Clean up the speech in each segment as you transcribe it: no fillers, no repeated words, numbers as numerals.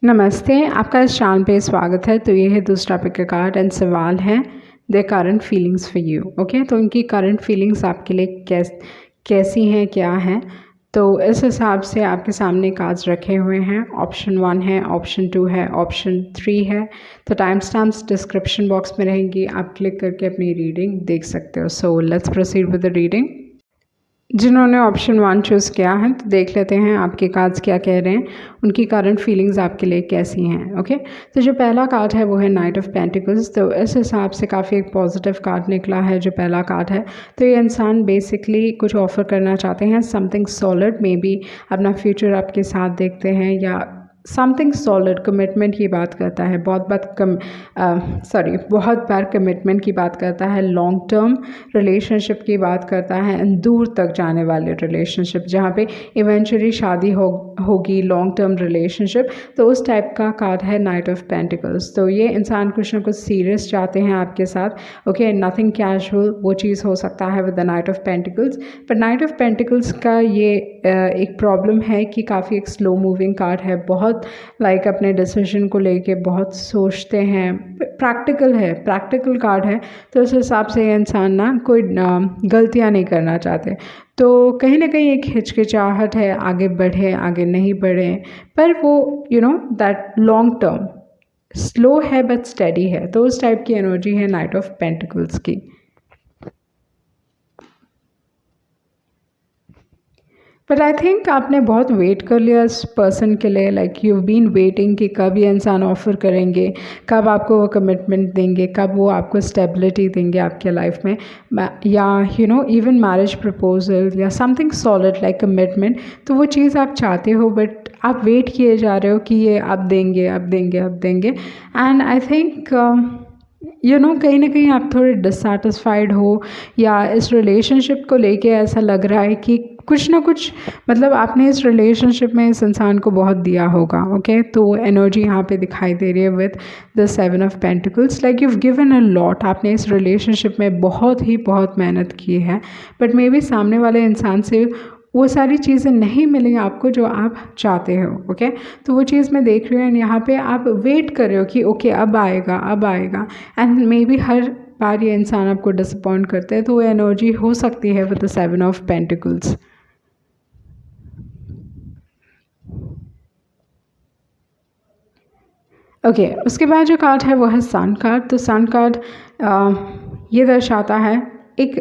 नमस्ते, आपका इस चैनल पे स्वागत है। तो ये है दूसरा पिक का कार्ड एंड सवाल है the current feelings for you. Okay, तो उनकी करंट फीलिंग्स आपके लिए कैसी हैं, क्या हैं। तो इस हिसाब से आपके सामने कार्ड्स रखे हुए हैं। ऑप्शन 1 है, ऑप्शन 2 है, ऑप्शन 3 है। तो टाइम स्टैम्प्स डिस्क्रिप्शन बॉक्स में रहेंगी, आप क्लिक करके अपनी रीडिंग देख सकते हो। So let's proceed with the reading. जिन्होंने ऑप्शन 1 चूज़ किया है तो देख लेते हैं आपके कार्ड्स क्या कह रहे हैं, उनकी करंट फीलिंग्स आपके लिए कैसी हैं। ओके, तो जो पहला कार्ड है वो है नाइट ऑफ पेंटिकल्स। तो इस हिसाब से काफ़ी एक पॉजिटिव कार्ड निकला है जो पहला कार्ड है। तो ये इंसान बेसिकली कुछ ऑफ़र करना चाहते हैं, समथिंग सॉलिड, मे बी अपना फ्यूचर आपके साथ देखते हैं या समथिंग सॉलिड, कमिटमेंट की बात करता है। बहुत बार कमिटमेंट की बात करता है, लॉन्ग टर्म रिलेशनशिप की बात करता है, दूर तक जाने वाले रिलेशनशिप जहाँ पे इवेंचुअली शादी होगी, लॉन्ग टर्म रिलेशनशिप। तो उस टाइप का कार्ड है नाइट ऑफ पेंटिकल्स। तो ये इंसान कुछ ना कुछ सीरियस चाहते हैं आपके साथ। ओके, नथिंग कैजुअल, वो चीज़ हो सकता है with the knight of pentacles. पर नाइट ऑफ पेंटिकल्स का ये एक प्रॉब्लम है कि काफ़ी एक स्लो मूविंग कार्ड है। बहुत अपने डिसीजन को लेके बहुत सोचते हैं, प्रैक्टिकल कार्ड है। तो उस हिसाब से ये इंसान ना कोई गलतियां नहीं करना चाहते। तो कहीं ना कहीं एक हिचकिचाहट है, आगे बढ़े आगे नहीं बढ़े, पर वो दैट लॉन्ग टर्म स्लो है बट स्टेडी है। तो उस टाइप की एनर्जी है नाइट ऑफ पेंटिकल्स की। बट आई थिंक आपने बहुत वेट कर लिया इस पर्सन के लिए, लाइक यू बीन वेटिंग कि कब ये इंसान ऑफ़र करेंगे, कब आपको वो कमिटमेंट देंगे, कब वो आपको स्टेबिलिटी देंगे आपके लाइफ में, या इवन मैरिज प्रपोजल या समथिंग सॉलिड लाइक कमिटमेंट। तो वो चीज़ आप चाहते हो बट आप वेट किए जा रहे हो कि ये अब देंगे अब देंगे अब देंगे। एंड आई थिंक कहीं ना कहीं आप थोड़े डिससेटिस्फाइड हो, या इस रिलेशनशिप को लेके ऐसा लग रहा है कि कुछ ना कुछ आपने इस रिलेशनशिप में इस इंसान को बहुत दिया होगा। ओके, तो एनर्जी यहाँ पे दिखाई दे रही है with the 7 of pentacles, like you've given a lot। आपने इस रिलेशनशिप में बहुत मेहनत की है, बट मे बी सामने वाले इंसान से वो सारी चीज़ें नहीं मिली आपको जो आप चाहते हो। ओके, तो वो चीज़ मैं देख रही हूँ, यहाँ पे आप वेट कर रहे हो कि ओके अब आएगा, एंड मे बी हर बार ये इंसान आपको डिसअपॉइंट करते हैं। तो वो एनर्जी हो सकती है with the 7 of pentacles. Okay, उसके बाद जो कार्ड है वो है सन कार्ड। तो सन कार्ड ये दर्शाता है एक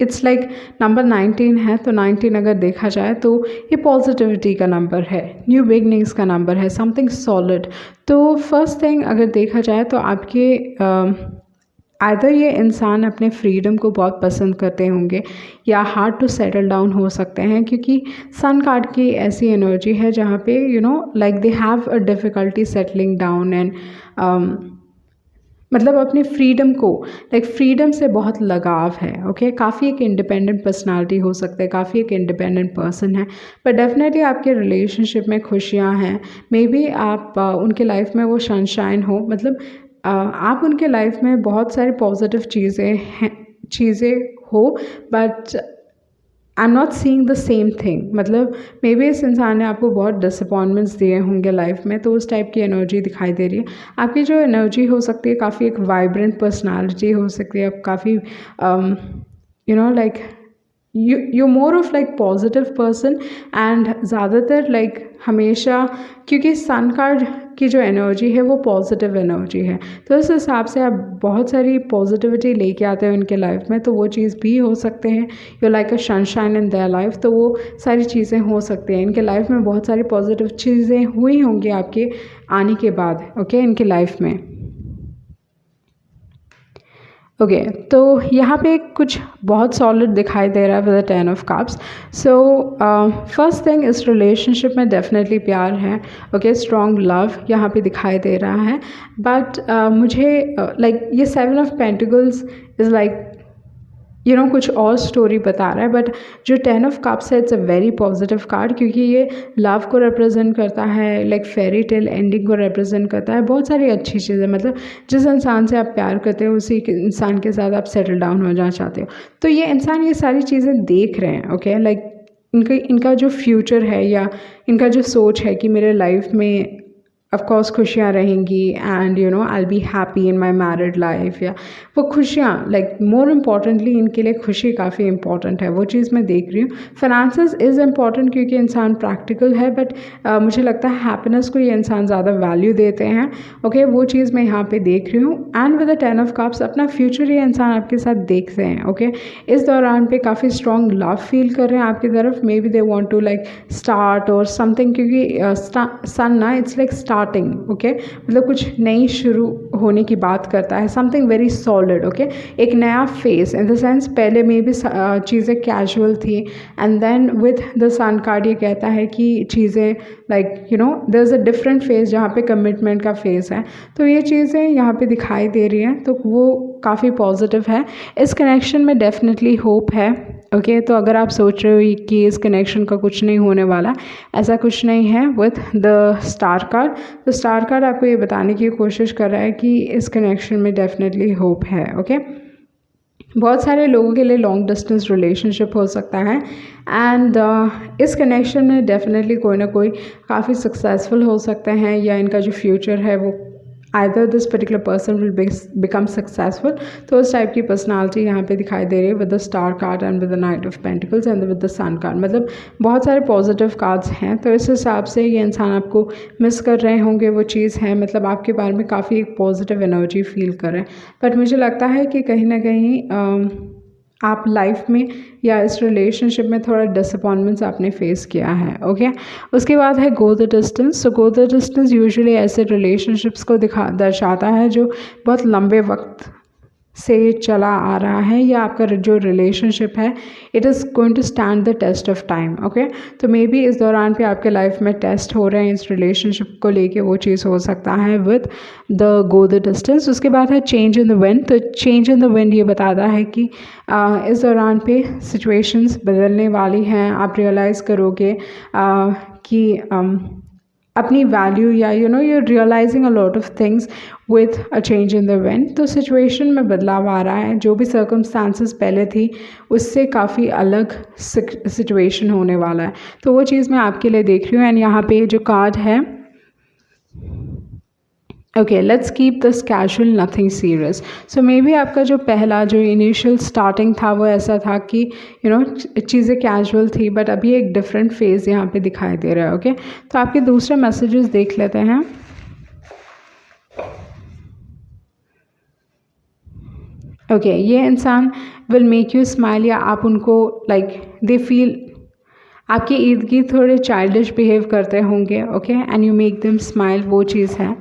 इट्स लाइक नंबर 19 है। तो 19 अगर देखा जाए तो ये पॉजिटिविटी का नंबर है, न्यू बिगनिंग्स का नंबर है, समथिंग सॉलिड। तो फर्स्ट थिंग अगर देखा जाए तो आपके आइदर ये इंसान अपने फ्रीडम को बहुत पसंद करते होंगे या हार्ड टू सेटल डाउन हो सकते हैं, क्योंकि सन कार्ड की ऐसी एनर्जी है जहाँ पे like they have a difficulty settling down and अपने फ्रीडम को, फ्रीडम से बहुत लगाव है। ओके, काफ़ी एक इंडिपेंडेंट पर्सनालिटी हो सकता है, काफ़ी एक इंडिपेंडेंट पर्सन है। पर डेफिनेटली आपके रिलेशनशिप में खुशियाँ हैं, मे बी आप उनके लाइफ में वो सनशाइन हो, आप उनके लाइफ में बहुत सारी पॉजिटिव चीज़ें हो, but I am not seeing the same thing. May be इस इंसान ने आपको बहुत डिसअपॉइंटमेंट्स दिए होंगे लाइफ में। तो उस टाइप की एनर्जी दिखाई दे रही है। आपकी जो एनर्जी हो सकती है काफ़ी एक वाइब्रेंट पर्सनालिटी हो सकती है, काफ़ी you more of positive person, and ज़्यादातर हमेशा, क्योंकि सन कार्ड की जो एनर्जी है वो पॉजिटिव एनर्जी है। तो इस हिसाब से आप बहुत सारी पॉजिटिविटी लेके आते हो उनके लाइफ में। तो वो चीज़ भी हो सकते हैं, you like a sunshine in their life. तो वो सारी चीज़ें हो सकती हैं इनके लाइफ में, बहुत सारी पॉजिटिव चीज़ें हुई होंगी आपके आने के बाद। ओके, इनके लाइफ में। ओके, तो यहाँ पे कुछ बहुत सॉलिड दिखाई दे रहा है with the 10 of cups. So first thing, इस रिलेशनशिप में डेफिनेटली प्यार है। ओके, स्ट्रॉन्ग लव यहाँ पे दिखाई दे रहा है। बट मुझे ये 7 ऑफ पेंटिकल्स इज़ कुछ और स्टोरी बता रहा है। बट जो 10 ऑफ कप्स है, it's a very positive card, क्योंकि ये लव को रिप्रेजेंट करता है, फेरी टेल एंडिंग को रिप्रेजेंट करता है, बहुत सारी अच्छी चीज़ें। जिस इंसान से आप प्यार करते हो उसी इंसान के साथ आप सेटल डाउन हो जाना चाहते हो। तो ये इंसान ये सारी चीज़ें देख रहे हैं। ओके, इनका जो फ्यूचर है या इनका जो सोच है कि मेरे लाइफ में ऑफ कोर्स खुशियाँ रहेंगी and you know I be happy in my married life, या वो खुशियाँ लाइक मोर इम्पॉर्टेंटली इनके लिए खुशी काफ़ी इंपॉर्टेंट है, वो चीज़ मैं देख रही हूँ। फाइनेंसेस इज़ इम्पॉर्टेंट क्योंकि इंसान प्रैक्टिकल है, बट मुझे लगता है हैप्पीनेस को ये इंसान ज़्यादा वैल्यू देते हैं। ओके वो चीज़ मैं यहाँ पे देख रही हूँ। And with the 10 of cups अपना फ्यूचर ये इंसान आपके साथ देखते हैं। ओके इस दौरान पे काफ़ी स्ट्रॉन्ग लव फील कर रहे हैं आपकी तरफ, maybe they want to like start और समथिंग, क्योंकि सन ना इट्स लाइक स्टार्टिंग। ओके मतलब कुछ नई शुरू होने की बात करता है, समथिंग वेरी सॉलिड। ओके एक नया फेस इन द सेंस पहले में भी चीज़ें कैजुअल थी and then with the sun card ये कहता है कि चीज़ें like you know there is a different phase जहाँ पे कमिटमेंट का फेस है। तो ये चीज़ें यहाँ पे दिखाई दे रही हैं, तो वो काफ़ी पॉजिटिव है। इस कनेक्शन में डेफिनेटली होप है। ओके तो अगर आप सोच रहे हो कि इस कनेक्शन का कुछ नहीं होने वाला, ऐसा कुछ नहीं है। विथ द स्टार कार्ड, तो स्टार कार्ड आपको ये बताने की कोशिश कर रहा है कि इस कनेक्शन में डेफिनेटली होप है। ओके बहुत सारे लोगों के लिए लॉन्ग डिस्टेंस रिलेशनशिप हो सकता है एंड इस कनेक्शन में डेफिनेटली कोई ना कोई काफ़ी सक्सेसफुल हो सकते हैं, या इनका जो फ्यूचर है वो either this particular person will become successful. तो उस टाइप की पर्सनालिटी यहाँ पे दिखाई दे रही है with the star card and with the knight of pentacles and with the sun card. मतलब बहुत सारे पॉजिटिव कार्ड्स हैं, तो इस हिसाब से ये इंसान आपको मिस कर रहे होंगे, वो चीज़ है मतलब आपके बारे में काफ़ी एक पॉजिटिव एनर्जी फील कर रहे हैं। बट मुझे लगता है कि कहीं ना कहीं आप लाइफ में या इस रिलेशनशिप में थोड़ा डिसअपॉइंटमेंट्स आपने फेस किया है। ओके उसके बाद है go the distance. So go the distance usually ऐसे रिलेशनशिप्स को दर्शाता है जो बहुत लंबे वक्त से चला आ रहा है, या आपका जो रिलेशनशिप है it is going to stand the test of time. Okay तो मे बी इस दौरान पे आपके लाइफ में टेस्ट हो रहे हैं इस रिलेशनशिप को लेके, वो चीज़ हो सकता है with the go the distance. उसके बाद है चेंज इन द विंड। तो चेंज इन द विंड ये बताता है कि इस दौरान पे सिचुएशंस बदलने वाली हैं। आप रियलाइज़ करोगे कि अपनी वैल्यू या you know you're realising a lot of things with a change in the wind. तो सिचुएशन में बदलाव आ रहा है, जो भी सर्कमस्टांसेस पहले थी उससे काफ़ी अलग सिचुएशन होने वाला है। तो वो चीज़ मैं आपके लिए देख रही हूँ। एंड यहाँ पे जो कार्ड है okay let's keep this casual nothing serious. So may be आपका जो पहला जो इनिशियल स्टार्टिंग था वो ऐसा था कि यू नो चीज़ें कैजुअल थी, बट अभी एक डिफरेंट फेज़ यहाँ पे दिखाई दे रहा है। ओके तो आपके दूसरे मैसेजेस देख लेते हैं। ओके ये इंसान विल मेक यू स्माइल, या आप उनको लाइक दे फील आपके इर्द गिर्द थोड़े चाइल्डिश बिहेव करते होंगे। Okay and you make them smile, वो चीज़ है।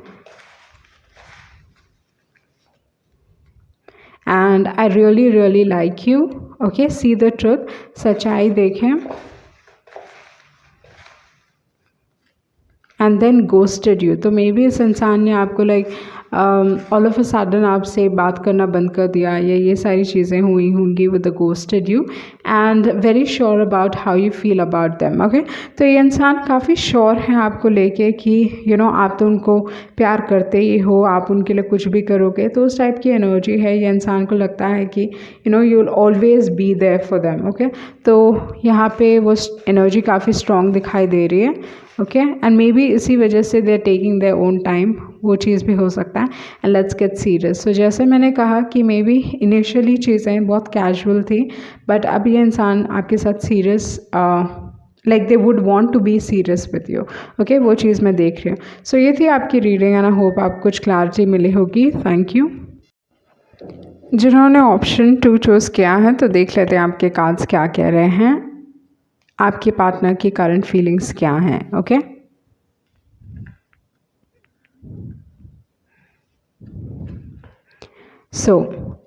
And I really really like you. Okay see the truth, सच्चाई देखें। And then ghosted you. तो मे बी इस इंसान ने आपको like all of a sudden आपसे बात करना बंद कर दिया, या ये सारी चीज़ें हुई होंगी with the ghosted you and very sure about how you feel about them. Okay तो ये इंसान काफ़ी श्योर है आपको लेके कि यू नो आप तो उनको प्यार करते ही हो, आप उनके लिए कुछ भी करोगे। तो उस टाइप की एनर्जी है, ये इंसान को लगता है कि you know you will always be there for them. Okay तो यहाँ पे वो एनर्जी काफ़ी स्ट्रॉन्ग दिखाई दे रही है। ओके एंड मे बी इसी वजह से they are taking their own time, वो चीज़ भी हो सकता है। And let's get serious. So जैसे मैंने कहा कि मे बी इनिशियली चीज़ें बहुत कैजुअल थी, बट अब ये इंसान आपके साथ serious like they would want to be serious with you. Okay वो चीज़ मैं देख रही हूँ। सो ये थी आपकी रीडिंग एंड आई होप आपको कुछ क्लैरिटी मिली होगी। Thank you. जिन्होंने ऑप्शन 2 चूज़ किया है तो देख लेते हैं आपके कार्ड्स क्या कह रहे हैं, आपके पार्टनर की करंट फीलिंग्स क्या हैं। ओके सो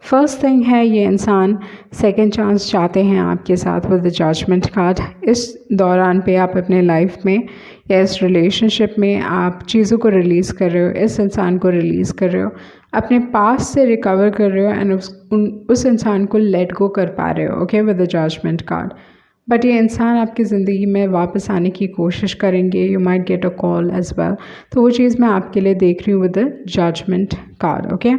फर्स्ट थिंग है ये इंसान सेकंड चांस चाहते हैं आपके साथ विद द जजमेंट कार्ड। इस दौरान पे आप अपने लाइफ में या इस रिलेशनशिप में आप चीज़ों को रिलीज़ कर रहे हो, इस इंसान को रिलीज़ कर रहे हो, अपने पास से रिकवर कर रहे हो एंड उस इंसान को लेट गो कर पा रहे हो। Okay with the judgement card. But ये इंसान आपकी ज़िंदगी में वापस आने की कोशिश करेंगे, you might get a call as well. तो वो चीज़ मैं आपके लिए देख रही हूँ with the judgement card. Okay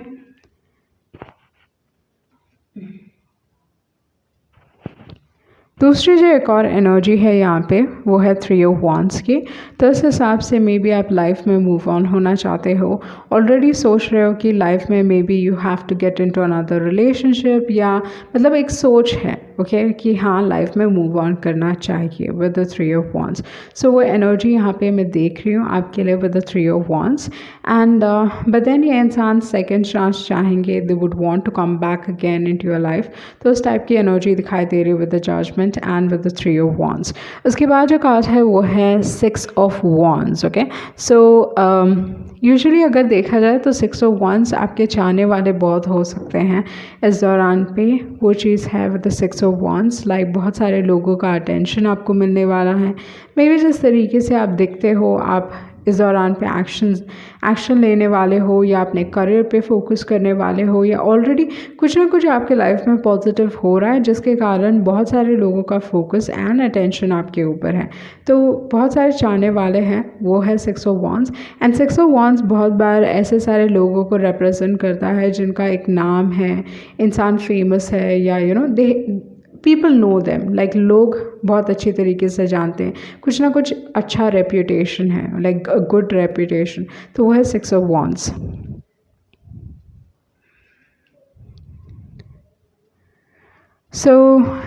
दूसरी जो एक और एनर्जी है यहाँ पे वो है 3 ऑफ वांड्स की। तो इस हिसाब से मे बी आप लाइफ में मूव ऑन होना चाहते हो, ऑलरेडी सोच रहे हो कि लाइफ में maybe you have to get into another relationship, या मतलब एक सोच है ओके कि हाँ लाइफ में मूव ऑन करना चाहिए विद द 3 ऑफ वांड्स। सो वो एनर्जी यहाँ पे मैं देख रही हूँ आपके लिए with the 3 of wands. And but then ये इंसान सेकेंड चांस चाहेंगे, they would want to come back again into your life. तो उस टाइप की एनर्जी दिखाई दे रही है with the judgement and with the 3 of wands. उसके बाद जो कार्ड है वो है 6 of wands. Okay, so usually अगर देखा जाए तो 6 ऑफ वांड्स आपके चाहने वाले बहुत हो सकते हैं इस दौरान पे। वो चीज़ है with the 6 of wands, like बहुत सारे लोगों का अटेंशन आपको मिलने वाला है। मे बी जिस तरीके से आप दिखते हो, आप इस दौरान पे एक्शन लेने वाले हो, या अपने करियर पे फोकस करने वाले हो, या ऑलरेडी कुछ ना कुछ आपके लाइफ में पॉजिटिव हो रहा है जिसके कारण बहुत सारे लोगों का फोकस एंड अटेंशन आपके ऊपर है। तो बहुत सारे चाहने वाले हैं, वो है 6 of wands. And 6 of wands बहुत बार ऐसे सारे लोगों को रिप्रेजेंट करता है जिनका एक नाम है, इंसान फेमस है, या you know they people know them, like लोग बहुत अच्छी तरीके से जानते हैं, कुछ ना कुछ अच्छा रेप्यूटेशन है, लाइक अ गुड रेप्यूटेशन। तो वो है 6 ऑफ वांड्स। सो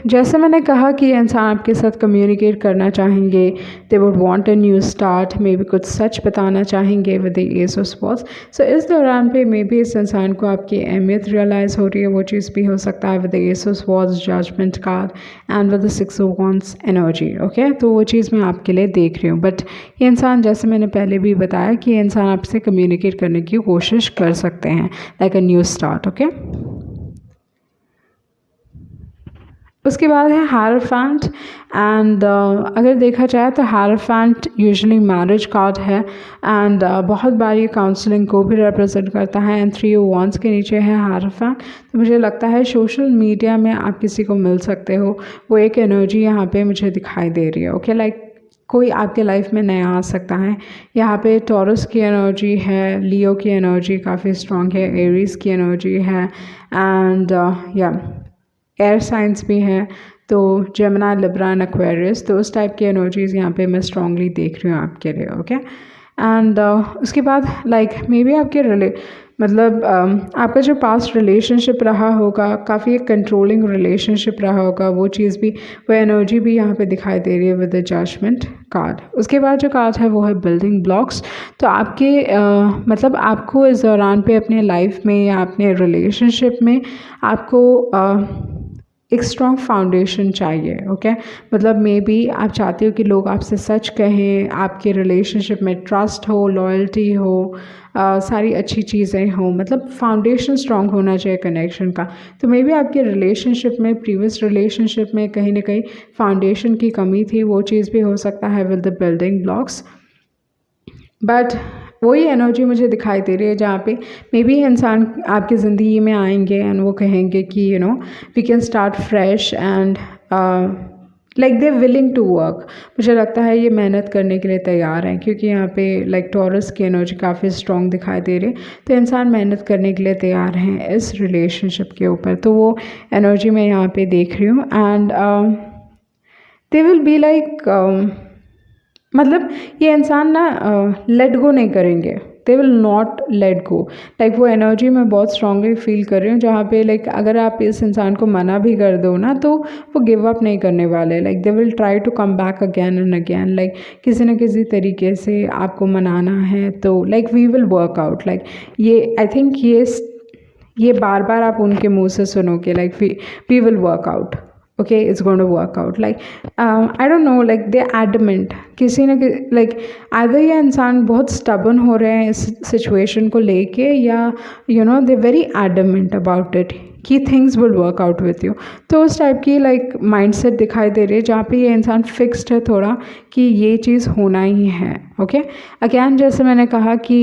जैसे मैंने कहा कि इंसान आपके साथ कम्युनिकेट करना चाहेंगे, they would want a new start, maybe कुछ सच बताना चाहेंगे with the ace of swords. So इस दौरान पे मे बी इस इंसान को आपकी अहमियत रियलाइज़ हो रही है, वो चीज़ भी हो सकता है with the ace of swords, judgement card and with the 6 of wands energy. Okay, तो वो चीज़ मैं आपके लिए देख रही हूँ। बट ये इंसान, जैसे मैंने पहले भी बताया कि ये इंसान आपसे कम्युनिकेट करने की कोशिश कर सकते हैं, लाइक अ न्यू स्टार्ट। ओके, उसके बाद है हायरफेंट। एंड अगर देखा जाए तो हायरफेंट यूजुअली मैरिज कार्ड है, एंड बहुत बार ये काउंसलिंग को भी रिप्रेजेंट करता है। एंड 3 ऑफ वांड्स के नीचे है हायरफेंट। तो मुझे लगता है सोशल मीडिया में आप किसी को मिल सकते हो, वो एक एनर्जी यहाँ पे मुझे दिखाई दे रही है। ओके, लाइक कोई आपके लाइफ में नया आ सकता है। यहाँ पे टॉरस की एनर्जी है, लियो की एनर्जी काफ़ी स्ट्रॉन्ग है, एरीज की एनर्जी है, एंड या एयर साइंस भी हैं, तो जेमिनी, लिब्रा एंड एक्वेरियस। तो उस टाइप की एनर्जीज़ यहाँ पे मैं स्ट्रांगली देख रही हूँ आपके लिए। ओके, एंड उसके बाद लाइक मे बी आपके मतलब आपका जो पास्ट रिलेशनशिप रहा होगा, काफ़ी एक कंट्रोलिंग रिलेशनशिप रहा होगा, वो चीज़ भी, वो एनर्जी भी यहाँ पे दिखाई दे रही है विद द जजमेंट कार्ड। उसके बाद जो कार्ड है वो है बिल्डिंग ब्लॉक्स। तो आपके मतलब आपको इस दौरान पे अपने लाइफ में या अपने रिलेशनशिप में आपको एक स्ट्रॉन्ग फाउंडेशन चाहिए। ओके, मतलब मे बी आप चाहते हो कि लोग आपसे सच कहें, आपके रिलेशनशिप में ट्रस्ट हो, लॉयल्टी हो, सारी अच्छी चीज़ें हों, मतलब फाउंडेशन स्ट्रॉन्ग होना चाहिए कनेक्शन का। तो मे बी आपके रिलेशनशिप में, प्रीवियस रिलेशनशिप में कहीं ना कहीं फाउंडेशन की कमी थी, वो चीज़ भी हो सकता है with the building blocks. But वही एनर्जी मुझे दिखाई दे रही है जहाँ पे मे बी इंसान आपकी ज़िंदगी में आएंगे एंड वो कहेंगे कि you know we can start fresh, and like they willing to work. मुझे लगता है ये मेहनत करने के लिए तैयार हैं, क्योंकि यहाँ पे लाइक टॉरस की एनर्जी काफ़ी स्ट्रॉन्ग दिखाई दे रही है। तो इंसान मेहनत करने के लिए तैयार हैं इस रिलेशनशिप के ऊपर। तो वो एनर्जी मैं यहाँ पे देख रही हूँ। And they will be like मतलब ये इंसान ना लेट गो नहीं करेंगे, they will not let go. Like वो एनर्जी मैं बहुत स्ट्रांगली फील कर रही हूँ जहाँ पे लाइक अगर आप इस इंसान को मना भी कर दो ना, तो वो गिव अप नहीं करने वाले। Like they will try to come back again and again, like किसी न किसी तरीके से आपको मनाना है तो like we will work out. Like ये आई थिंक ये बार बार आप उनके मुँह से सुनोगे, like we will work out. okay, it's going to work out. Like I don't know, like they adamant, किसी न like either ये इंसान बहुत stubborn हो रहे हैं इस situation को लेके, या you know they very adamant about it कि things will work out with you। तो उस टाइप की like mindset दिखाई दे रही है जहाँ पे ये इंसान fixed है थोड़ा कि ये चीज़ होना ही है। okay, again जैसे मैंने कहा कि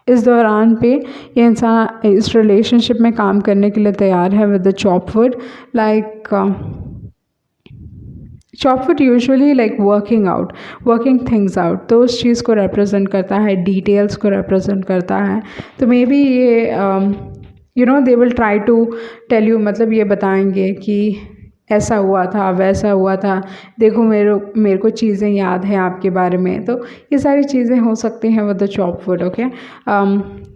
इस दौरान पे ये इंसान इस रिलेशनशिप में काम करने के लिए तैयार है with the chop wood. Like chop wood usually like working things out, तो उस चीज़ को रिप्रेजेंट करता है, डिटेल्स को रिप्रेजेंट करता है। तो मे बी ये you know they will try to tell you, मतलब ये बताएंगे कि ऐसा हुआ था, वैसा हुआ था, देखो मेरे को चीज़ें याद हैं आपके बारे में। तो ये सारी चीज़ें हो सकती हैं विद द चॉपवुड। ओके,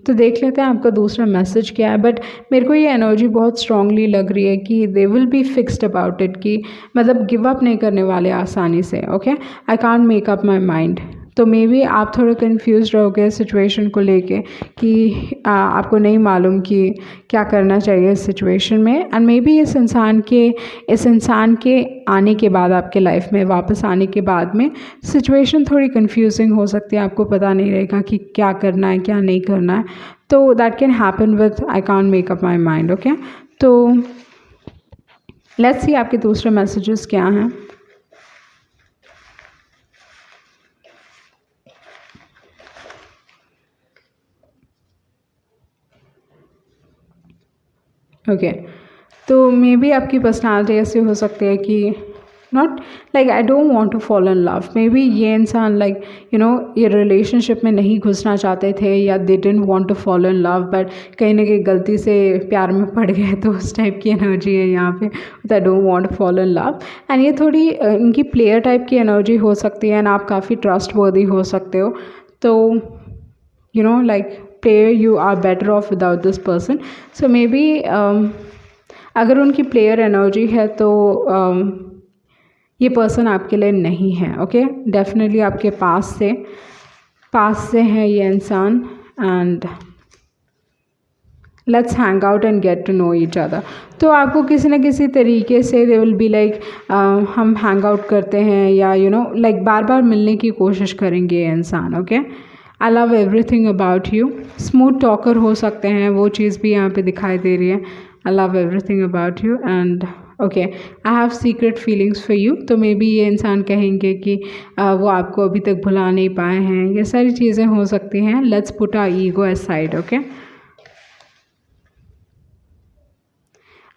तो देख लेते हैं आपका दूसरा मैसेज क्या है। बट मेरे को ये एनर्जी बहुत स्ट्रांगली लग रही है कि दे will be fixed about it, कि मतलब गिव अप नहीं करने वाले आसानी से। Okay, I can't make up my mind. तो मे बी आप थोड़े कन्फ्यूज रहोगे सिचुएशन को लेके कि आपको नहीं मालूम कि क्या करना चाहिए इस सिचुएशन में। एंड मे बी इस इंसान के आने के बाद, आपके लाइफ में वापस आने के बाद में सिचुएशन थोड़ी कन्फ्यूजिंग हो सकती है, आपको पता नहीं रहेगा कि क्या करना है क्या नहीं करना है। तो that can happen with I can't make up my mind. Okay, तो लेट्स सी आपके दूसरे मैसेजेस क्या हैं। ओके, तो मे बी आपकी पर्सनालिटी ऐसी हो सकती है कि not like I don't want to fall in love. Maybe ये इंसान लाइक ये रिलेशनशिप में नहीं घुसना चाहते थे, या they didn't want to fall in love, but कहीं ना कहीं गलती से प्यार में पड़ गए। तो उस टाइप की एनर्जी है यहाँ पे, I don't want to fall in love. And ये थोड़ी इनकी प्लेयर टाइप की एनर्जी हो सकती है, एंड आप काफ़ी ट्रस्ट वर्दी हो सकते हो। तो like player, you are better off without this person. So maybe अगर उनकी प्लेयर एनर्जी है तो ये पर्सन आपके लिए नहीं है। ओके, डेफिनेटली आपके पास से है ये इंसान। And let's hang out and get to know each other. तो आपको किसी न किसी तरीके से दे विल बी लाइक हम हैंग आउट करते हैं, या लाइक बार बार मिलने की कोशिश करेंगे ये इंसान। Okay, I love everything about you. Smooth talker हो सकते हैं, वो चीज़ भी यहाँ पे दिखाई दे रही है। I love everything about you and okay, I have secret feelings for you. तो मे बी ये इंसान कहेंगे कि वो आपको अभी तक भुला नहीं पाए हैं। ये सारी चीज़ें हो सकती हैं। Let's put our ego aside. Okay,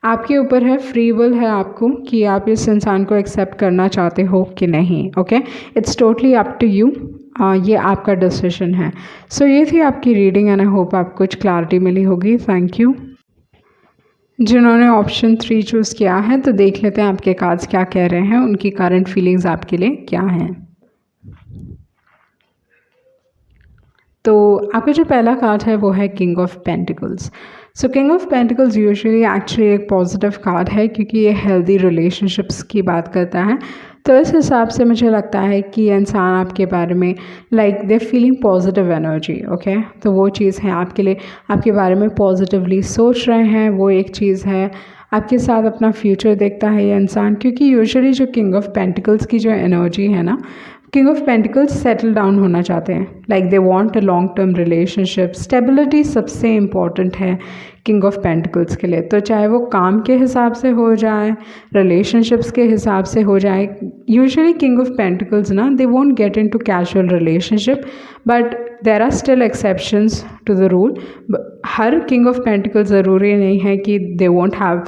आपके ऊपर है, फ्री विल है आपको कि आप इस इंसान को एक्सेप्ट करना चाहते हो कि नहीं। Okay, it's totally up to you. ये आपका डिसीजन है। सो ये थी आपकी रीडिंग एंड आई होप आपको कुछ क्लैरिटी मिली होगी। Thank you. जिन्होंने ऑप्शन 3 चूज़ किया है, तो देख लेते हैं आपके कार्ड्स क्या कह रहे हैं, उनकी करंट फीलिंग्स आपके लिए क्या हैं। तो आपका जो पहला कार्ड है वो है king of pentacles. So king of pentacles usually actually एक पॉजिटिव कार्ड है, क्योंकि ये हेल्दी रिलेशनशिप्स की बात करता है। तो इस हिसाब से मुझे लगता है कि ये इंसान आपके बारे में like they feeling positive energy. Okay, तो वो चीज़ है आपके लिए, आपके बारे में पॉजिटिवली सोच रहे हैं, वो एक चीज़ है। आपके साथ अपना फ्यूचर देखता है ये इंसान, क्योंकि यूजुअली जो किंग ऑफ पेंटिकल्स की जो एनर्जी है ना, king of pentacles settle down होना चाहते हैं। Like they want a long term relationship. Stability सबसे इम्पॉर्टेंट है किंग ऑफ पेंटिकल्स के लिए। तो चाहे वो काम के हिसाब से हो जाए, रिलेशनशिप्स के हिसाब से हो जाए। यूजुअली किंग ऑफ पेंटिकल्स ना, they won't get into casual relationship, but there are still exceptions to the rule. हर किंग ऑफ पेंटिकल्स ज़रूरी नहीं है कि they won't have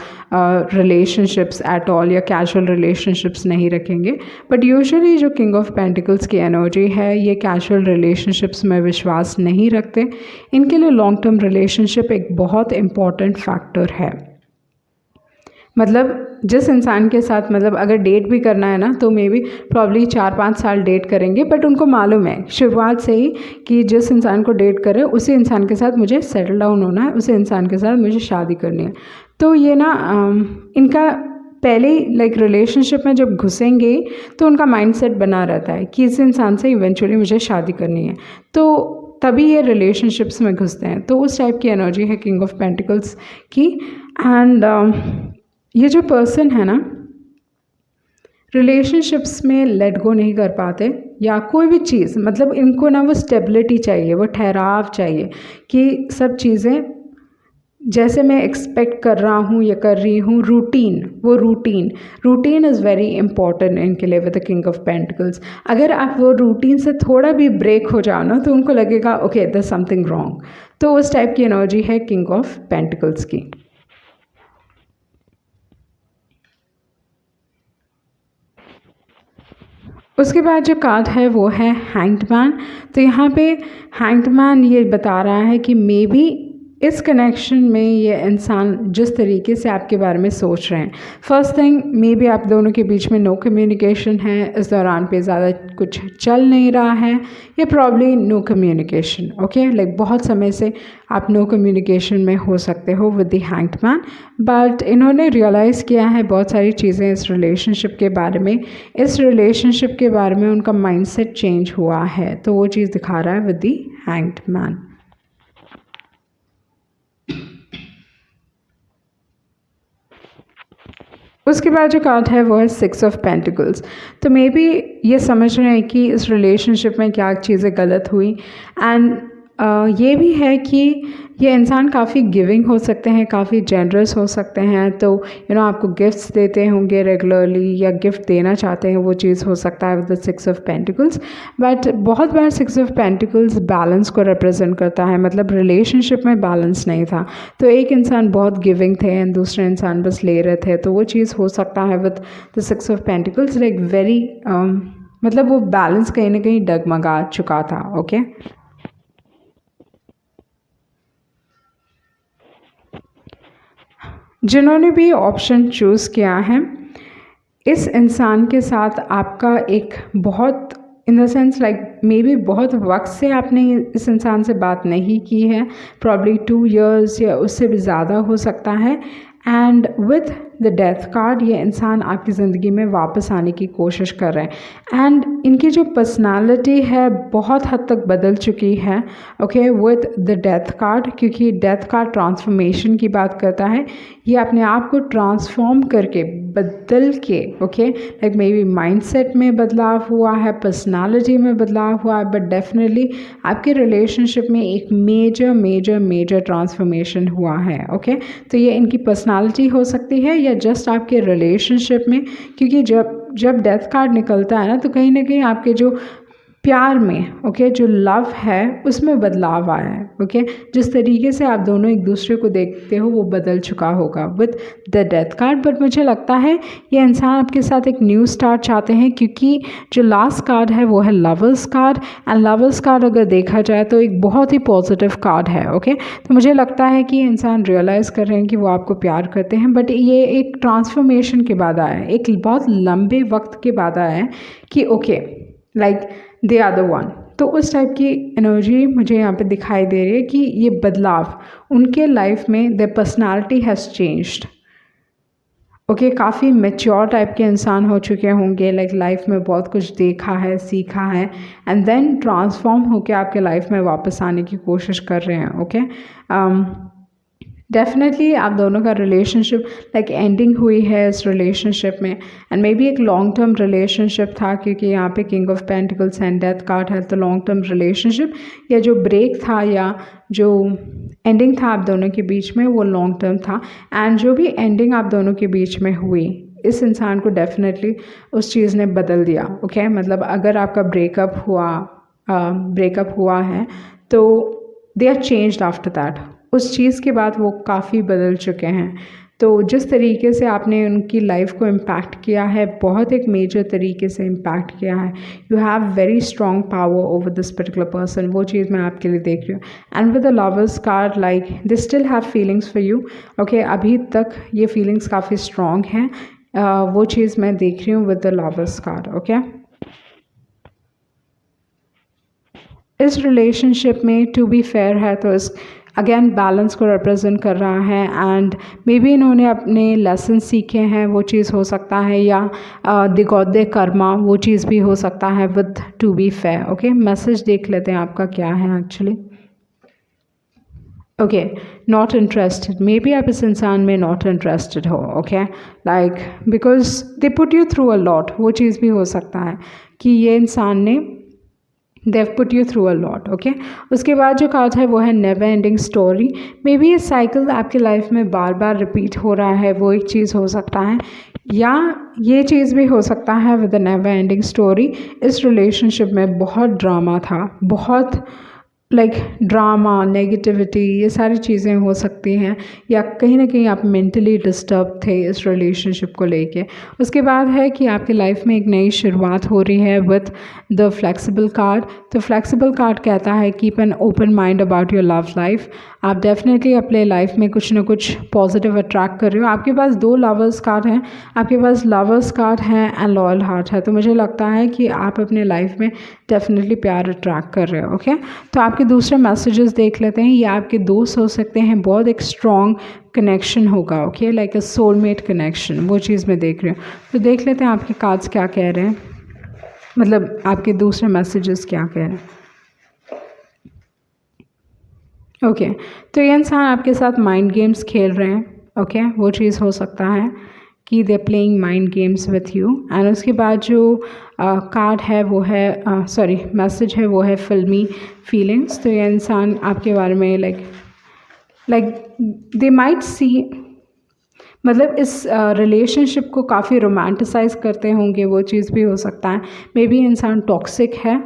relationships at all, या कैजुअल रिलेशनशिप्स नहीं रखेंगे। बट यूजुअली जो किंग ऑफ पेंटिकल्स की एनर्जी है, ये कैजुअल रिलेशनशिप्स में विश्वास नहीं रखते। इनके लिए लॉन्ग टर्म रिलेशनशिप एक बहुत इम्पॉर्टेंट फैक्टर है। मतलब जिस इंसान के साथ, मतलब अगर डेट भी करना है ना, तो मे बी प्रॉब्ली 4-5 साल डेट करेंगे, बट उनको मालूम है शुरुआत से ही कि जिस इंसान को डेट करें उसी इंसान के साथ मुझे सेटल डाउन होना है, उसी इंसान के साथ मुझे शादी करनी है। तो ये ना इनका पहले लाइक रिलेशनशिप में जब घुसेंगे तो उनका माइंडसेट बना रहता है कि इस इंसान से इवेंचुअली मुझे शादी करनी है। तो तभी ये रिलेशनशिप्स में घुसते हैं। तो उस टाइप की एनर्जी है किंग ऑफ पेंटिकल्स की। एंड ये जो पर्सन है ना, रिलेशनशिप्स में लेट गो नहीं कर पाते, या कोई भी चीज़, मतलब इनको ना वो स्टेबिलिटी चाहिए, वो ठहराव चाहिए कि सब चीज़ें जैसे मैं एक्सपेक्ट कर रहा हूँ या कर रही हूँ। रूटीन इज़ वेरी इंपॉर्टेंट इनके लिए with the king of pentacles. अगर आप वो रूटीन से थोड़ा भी ब्रेक हो जाओ ना, तो उनको लगेगा ओके देयर समथिंग रॉन्ग। तो उस टाइप की एनर्जी है किंग ऑफ पेंटिकल्स की। उसके बाद जो कार्ड है वो है हैंग्ड मैन। तो यहाँ पे हैंग्ड मैन ये बता रहा है कि मे बी इस कनेक्शन में ये इंसान जिस तरीके से आपके बारे में सोच रहे हैं, फर्स्ट थिंग मे बी आप दोनों के बीच में नो कम्युनिकेशन है, इस दौरान पे ज़्यादा कुछ चल नहीं रहा है, या probably no communication. Okay, like बहुत समय से आप नो कम्युनिकेशन में हो सकते हो with the hanged man, but इन्होंने रियलाइज़ किया है बहुत सारी चीज़ें इस रिलेशनशिप के बारे में, इस रिलेशनशिप के बारे में उनका माइंडसेट चेंज हुआ है, तो वो चीज़ दिखा रहा है विद द हैंग्ड मैन। उसके बाद जो कार्ड है वो है 6 ऑफ पेंटिकल्स। तो मे बी ये समझ रहे हैं कि इस रिलेशनशिप में क्या चीज़ें गलत हुई, एंड ये भी है कि ये इंसान काफ़ी गिविंग हो सकते हैं, काफ़ी जेनरस हो सकते हैं, तो आपको गिफ्ट्स देते होंगे रेगुलरली, या गिफ्ट देना चाहते हैं, वो चीज़ हो सकता है with the 6 of pentacles. But बहुत बार 6 ऑफ पेंटिकल्स बैलेंस को रिप्रेजेंट करता है, मतलब रिलेशनशिप में बैलेंस नहीं था, तो एक इंसान बहुत गिविंग थे एंड दूसरे इंसान बस ले रहे थे, तो वो चीज़ हो सकता है with the 6 of pentacles, like very मतलब वो बैलेंस कहीं ना कहीं डगमगा चुका था। ओके, जिन्होंने भी ऑप्शन चूज़ किया है, इस इंसान के साथ आपका एक बहुत in the sense like may be बहुत वक्त से आपने इस इंसान से बात नहीं की है, प्रॉब्ली 2 years या उससे भी ज़्यादा हो सकता है, and with the death card ये इंसान आपकी ज़िंदगी में वापस आने की कोशिश कर रहे हैं, एंड इनकी जो पर्सनालिटी है बहुत हद तक बदल चुकी है। Okay, with the death card, क्योंकि डेथ कार्ड ट्रांसफॉर्मेशन की बात करता है, ये अपने आप को ट्रांसफॉर्म करके बदल के, okay, like may be mindset में बदलाव हुआ है, पर्सनालिटी में बदलाव हुआ है, बट डेफिनेटली आपके रिलेशनशिप में एक मेजर मेजर मेजर ट्रांसफॉर्मेशन हुआ है। ओके, तो ये इनकी पर्सनालिटी हो सकती है या जस्ट आपके रिलेशनशिप में, क्योंकि जब डेथ कार्ड निकलता है ना, तो कहीं ना कहीं आपके जो प्यार में, ओके, जो लव है उसमें बदलाव आया है। ओके, जिस तरीके से आप दोनों एक दूसरे को देखते हो वो बदल चुका होगा with the death card, but मुझे लगता है ये इंसान आपके साथ एक न्यू स्टार्ट चाहते हैं, क्योंकि जो लास्ट कार्ड है वो है lovers card, and lovers card अगर देखा जाए तो एक बहुत ही पॉजिटिव कार्ड है। ओके, तो मुझे लगता है कि इंसान रियलाइज़ कर रहे हैं कि वो आपको प्यार करते हैं, बट ये एक ट्रांसफॉर्मेशन के बाद आया है, एक बहुत लंबे वक्त के बाद आया है कि okay like they are the one. तो उस टाइप की एनर्जी मुझे यहाँ पे दिखाई दे रही है कि ये बदलाव उनके लाइफ में, the personality has changed. Okay, काफ़ी मैच्योर टाइप के इंसान हो चुके होंगे, लाइक लाइफ में बहुत कुछ देखा है, सीखा है, एंड देन ट्रांसफॉर्म होकर आपके लाइफ में वापस आने की कोशिश कर रहे हैं। ओके, डेफिनेटली आप दोनों का रिलेशनशिप लाइक एंडिंग हुई है इस रिलेशनशिप में, एंड मे बी एक लॉन्ग टर्म रिलेशनशिप था, क्योंकि यहाँ पे king of pentacles and death card है, तो लॉन्ग टर्म रिलेशनशिप या जो ब्रेक था या जो एंडिंग था आप दोनों के बीच में वो लॉन्ग टर्म था, एंड जो भी एंडिंग आप दोनों के बीच में हुई इस इंसान को डेफिनेटली उस चीज़ ने बदल दिया। ओके, मतलब अगर आपका ब्रेकअप हुआ है तो they are changed after that, उस चीज़ के बाद वो काफ़ी बदल चुके हैं। तो जिस तरीके से आपने उनकी लाइफ को इम्पैक्ट किया है, बहुत एक मेजर तरीके से इम्पैक्ट किया है, you have very strong power over this particular person, वो चीज़ मैं आपके लिए देख रही हूँ। And with the lovers card like they still have feelings for you. Okay, अभी तक ये फीलिंग्स काफ़ी स्ट्रॉन्ग हैं, वो चीज़ मैं देख रही हूँ with the lovers card. Okay, इस रिलेशनशिप में टू बी फेयर है तो इस अगेन बैलेंस को रिप्रेजेंट कर रहा है, एंड मे बी इन्होंने अपने लेसन सीखे हैं, वो चीज़ हो सकता है, या दे गॉट देयर कर्मा, वो चीज़ भी हो सकता है with to be fair. Okay, message देख लेते हैं आपका क्या है actually. Okay, not interested, may be आप इस इंसान में नॉट इंटरेस्टेड हो। Okay, like because they put you through a lot, वो चीज़ भी हो सकता है कि ये इंसान ने they've put you through a lot. Okay, उसके बाद जो कार्ड है वो है never ending story. Maybe ये साइकिल आपके लाइफ में बार बार रिपीट हो रहा है, वो एक चीज़ हो सकता है, या ये चीज़ भी हो सकता है with a never ending story. इस रिलेशनशिप में बहुत ड्रामा था, बहुत लाइक ड्रामा, नेगेटिविटी, ये सारी चीज़ें हो सकती हैं, या कहीं ना कहीं आप मेंटली डिस्टर्ब थे इस रिलेशनशिप को लेके। उसके बाद है कि आपकी लाइफ में एक नई शुरुआत हो रही है विथ द फ्लेक्सिबल कार्ड। तो फ्लेक्सिबल कार्ड कहता है keep an open mind about your love life. आप डेफिनेटली अपने लाइफ में कुछ ना कुछ पॉजिटिव अट्रैक्ट कर रहे हो। आपके पास 2 लवर्स कार्ड हैं, आपके पास लवर्स कार्ड हैं एंड लॉयल हार्ट है। तो मुझे लगता है कि आप अपने लाइफ में डेफिनेटली प्यार अट्रैक्ट कर रहे हो। ओके, तो आपके दूसरे मैसेजेस देख लेते हैं। ये आपके दोस्त हो सकते हैं, बहुत एक स्ट्रॉन्ग कनेक्शन होगा। ओके, लाइक अ सोलमेट कनेक्शन, वो चीज़ मैं देख रही हूँ। तो देख लेते हैं आपके कार्ड्स क्या कह रहे हैं, मतलब आपके दूसरे मैसेजेस क्या कह रहे हैं। ओके, तो ये इंसान आपके साथ माइंड गेम्स खेल रहे हैं। ओके, वो चीज़ हो सकता है कि they playing mind games with you. And उसके बाद जो कार्ड है वो है सॉरी मैसेज है वो है फिल्मी फीलिंग्स। तो ये इंसान आपके बारे में लाइक दे माइट सी, मतलब इस रिलेशनशिप को काफ़ी रोमांटिसाइज करते होंगे, वो चीज़ भी हो सकता है। मे बी इंसान टॉक्सिक है।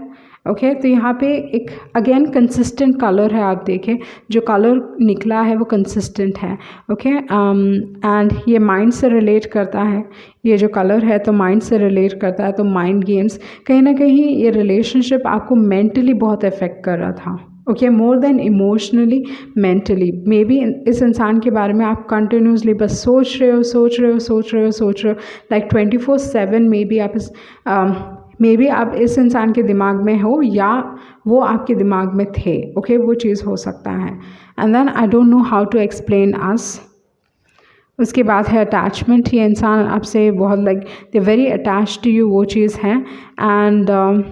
ओके, तो यहाँ पे एक अगेन कंसिस्टेंट कलर है, आप देखें जो कलर निकला है वो कंसिस्टेंट है। ओके, एंड ये माइंड से रिलेट करता है, ये जो कलर है तो माइंड से रिलेट करता है। तो माइंड गेम्स, कहीं ना कहीं ये रिलेशनशिप आपको मेंटली बहुत इफेक्ट कर रहा था। Okay, more than emotionally, mentally. May be इस इंसान के बारे में आप कंटिन्यूसली बस सोच रहे हो, लाइक 24/7 मे बी आप इस इंसान के दिमाग में हो या वो आपके दिमाग में थे। ओके, वो चीज़ हो सकता है। And then I don't know how to explain us. उसके बाद है अटैचमेंट। ये इंसान आपसे बहुत like they very attach to you, वो चीज़ है। And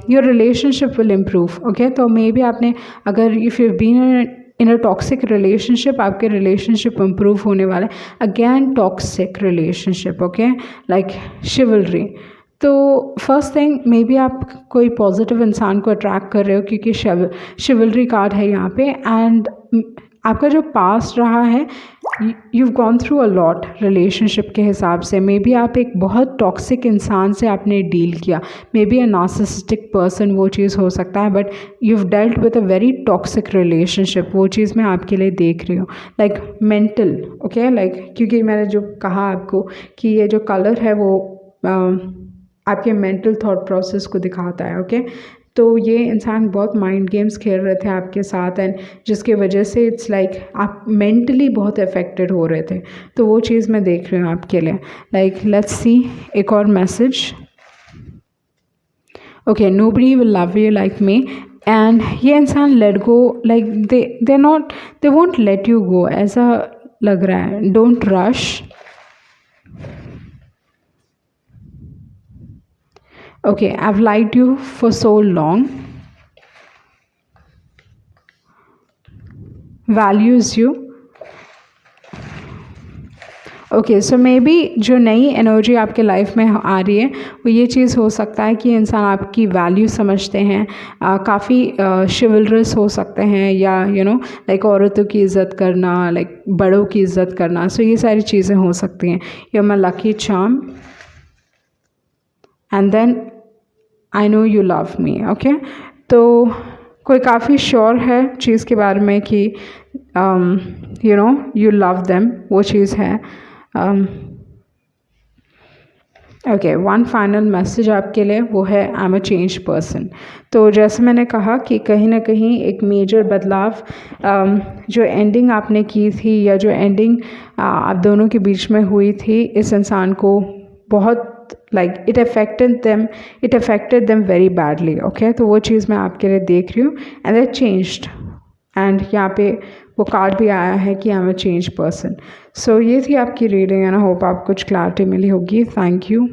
your relationship will improve. Okay, तो मे बी आपने अगर if you been in a toxic relationship, आपके रिलेशनशिप इम्प्रूव होने वाले। Again toxic relationship, okay, like chivalry. तो फर्स्ट थिंग, मे बी आप कोई पॉजिटिव इंसान को अट्रैक्ट कर रहे हो क्योंकि शिवलरी कार्ड है यहाँ पे। एंड आपका जो पास्ट रहा है, you've gone through a lot relationship के हिसाब से। मे बी आप एक बहुत टॉक्सिक इंसान से आपने डील किया, may be a narcissistic person, वो चीज़ हो सकता है। But you've dealt with a very toxic relationship, वो चीज़ मैं आपके लिए देख रही हूँ। लाइक मेंटल, ओके, लाइक क्योंकि मैंने जो कहा आपको कि ये जो कलर है वो आपके मेंटल थॉट प्रोसेस को दिखाता है। ओके, तो ये इंसान बहुत माइंड गेम्स खेल रहे थे आपके साथ, एंड जिसके वजह से इट्स लाइक आप मेंटली बहुत अफेक्टेड हो रहे थे। तो वो चीज़ मैं देख रही हूँ आपके लिए। लाइक लेट्स सी एक और message. Okay, nobody will love you like me. And ये इंसान let go, like they won't let you go, ऐसा लग रहा है। Don't rush. Okay, I've liked you for so long. Values you. Okay, so may be जो नई energy आपके life में आ रही है वो ये चीज़ हो सकता है कि इंसान आपकी वैल्यू समझते हैं, काफ़ी शिवलरस हो सकते हैं, या लाइक औरतों की इज़्ज़त करना, लाइक बड़ों की इज़्ज़त करना। सो ये सारी चीज़ें हो सकती हैं। You are my lucky charm and then I know you love me. Okay, तो कोई काफ़ी श्योर है चीज़ के बारे में कि यू लव देम, वो चीज़ है। ओके, वन फाइनल मैसेज आपके लिए वो है आई एम अ चेंज पर्सन। तो जैसे मैंने कहा कि कहीं ना कहीं एक मेजर बदलाव जो एंडिंग आपने की थी, या जो एंडिंग आप दोनों के बीच में हुई थी, इस इंसान को बहुत like it affected them very badly. Okay, तो वो चीज़ मैं आपके लिए देख रही हूँ। एंड दे चेंज्ड, एंड यहाँ पे वो कार्ड भी आया है कि I am a change person. So ये थी आपकी रीडिंग, एंड आई होप आपको कुछ क्लैरिटी मिली होगी। Thank you.